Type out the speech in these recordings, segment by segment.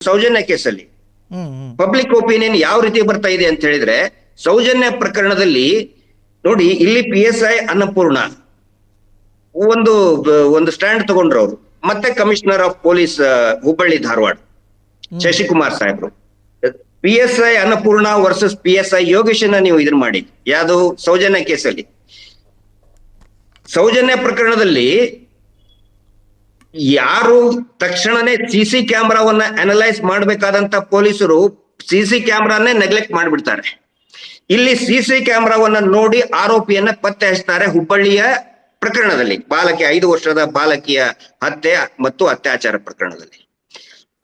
ಸೌಜನ್ಯ ಕೇಸಲ್ಲಿ public opinion ಯಾವ ರೀತಿ ಬರ್ತಾ ಇದೆ ಅಂತ ಹೇಳಿದ್ರೆ, ಸೌಜನ್ಯ ಪ್ರಕರಣದಲ್ಲಿ ನೋಡಿ, ಇಲ್ಲಿ PSI ಅನ್ನಪೂರ್ಣ ಒಂದು ಸ್ಟ್ಯಾಂಡ್ ತಗೊಂಡ್ರು ಅವರು. ಮತ್ತೆ commissioner of police Hubballi Dharwad Shashikumar ಸಾಹೇಬ್ರು, PSI ಅನ್ನಪೂರ್ಣ ವರ್ಸಸ್ PSI ಯೋಗೇಶನ್ನ ನೀವು ಇದನ್ನ ಮಾಡಿ. ಯಾವುದು ಸೌಜನ್ಯ ಕೇಸಲ್ಲಿ, ಸೌಜನ್ಯ ಪ್ರಕರಣದಲ್ಲಿ ಯಾರು ತಕ್ಷಣನೇ CC ಕ್ಯಾಮ್ರಾವನ್ನ ಅನಲೈಸ್ ಮಾಡ್ಬೇಕಾದಂತ ಪೊಲೀಸರು CC ಕ್ಯಾಮ್ರಾನೇ ನೆಗ್ಲೆಕ್ಟ್ ಮಾಡ್ಬಿಡ್ತಾರೆ. ಇಲ್ಲಿ CC ಕ್ಯಾಮ್ರಾವನ್ನ ನೋಡಿ ಆರೋಪಿಯನ್ನ ಪತ್ತೆ ಹಚ್ತಾರೆ. ಹುಬ್ಬಳ್ಳಿಯ ಪ್ರಕರಣದಲ್ಲಿ ಬಾಲಕಿ 5 ವರ್ಷದ ಬಾಲಕಿಯ ಹತ್ಯೆ ಮತ್ತು ಅತ್ಯಾಚಾರ ಪ್ರಕರಣದಲ್ಲಿ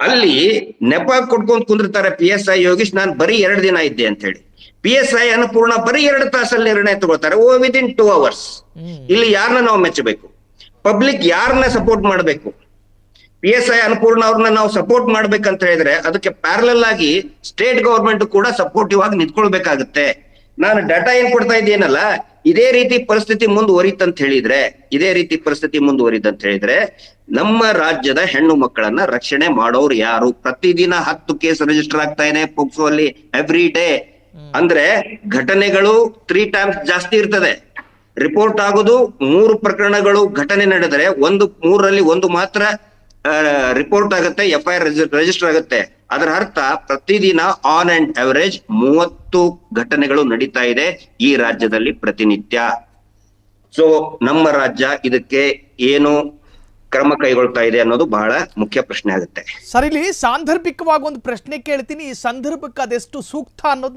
ಅಲ್ಲಿ ನೆಪ ಕೊಟ್ಕೊಂಡ್ ಕುಂದಿರ್ತಾರೆ PSI ಯೋಗೀಶ್, ನಾನು ಬರೀ 2 ದಿನ ಇದ್ದೆ ಅಂತ ಹೇಳಿ. PSI ಅನ್ನಪೂರ್ಣ ಬರೀ 2 ತಾಸಲ್ಲಿ ನಿರ್ಣಯ ತಗೊಳ್ತಾರೆ, ವಿದಿನ್ 2 hours. ಇಲ್ಲಿ ಯಾರನ್ನ ನಾವು ಮೆಚ್ಚಬೇಕು? ಪಬ್ಲಿಕ್ ಯಾರನ್ನ ಸಪೋರ್ಟ್ ಮಾಡಬೇಕು? PSI ಅನ್ನಪೂರ್ಣ ಅವ್ರನ್ನ ನಾವು ಸಪೋರ್ಟ್ ಮಾಡ್ಬೇಕಂತ ಹೇಳಿದ್ರೆ ಅದಕ್ಕೆ ಪ್ಯಾರಲಲ್ ಆಗಿ ಸ್ಟೇಟ್ ಗವರ್ಮೆಂಟ್ ಕೂಡ ಸಪೋರ್ಟಿವ್ ಆಗಿ ನಿಂತ್ಕೊಳ್ಬೇಕಾಗುತ್ತೆ. ನಾನು ಡಾಟಾ ಏನ್ ಕೊಡ್ತಾ ಇದ್ದೇನಲ್ಲ, ಇದೇ ರೀತಿ ಪರಿಸ್ಥಿತಿ ಮುಂದುವರಿತಂತ ಹೇಳಿದ್ರೆ ನಮ್ಮ ರಾಜ್ಯದ ಹೆಣ್ಣು ಮಕ್ಕಳನ್ನ ರಕ್ಷಣೆ ಮಾಡೋರು ಯಾರು? ಪ್ರತಿದಿನ 10 ಕೇಸ್ ರಿಜಿಸ್ಟರ್ ಆಗ್ತಾ ಇದೆ ಪೋಕ್ಸೋ ಅಲ್ಲಿ ಎವ್ರಿ ಡೇ. ಅಂದ್ರೆ ಘಟನೆಗಳು 3 times ಜಾಸ್ತಿ ಇರ್ತದೆ. ರಿಪೋರ್ಟ್ ಆಗೋದು 3 ಪ್ರಕರಣಗಳು ಘಟನೆ ನಡೆದರೆ 3ರಲ್ಲಿ 1 ಮಾತ್ರ ರಿಪೋರ್ಟ್ ಆಗುತ್ತೆ, FIR ರಿಜಿಸ್ಟರ್ ಆಗುತ್ತೆ. ಅದರ ಅರ್ಥ ಪ್ರತಿದಿನ ಆನ್ ಅಂಡ್ ಅವರೇಜ್ 30 ಘಟನೆಗಳು ನಡೀತಾ ಇದೆ ಈ ರಾಜ್ಯದಲ್ಲಿ ಪ್ರತಿನಿತ್ಯ. ಸೊ ನಮ್ಮ ರಾಜ್ಯ ಇದಕ್ಕೆ ಏನು ಕ್ರಮ ಕೈಗೊಳ್ತಾ ಇದೆ ಅನ್ನೋದು ಬಹಳ ಮುಖ್ಯ ಪ್ರಶ್ನೆ ಆಗುತ್ತೆ ಸರ್. ಇಲ್ಲಿ ಸಾಂದರ್ಭಿಕವಾಗಿ ಒಂದು ಪ್ರಶ್ನೆ ಕೇಳ್ತೀನಿ, ಈ ಸಂದರ್ಭಕ್ಕೆ ಅದೆಷ್ಟು ಸೂಕ್ತ ಅನ್ನೋದು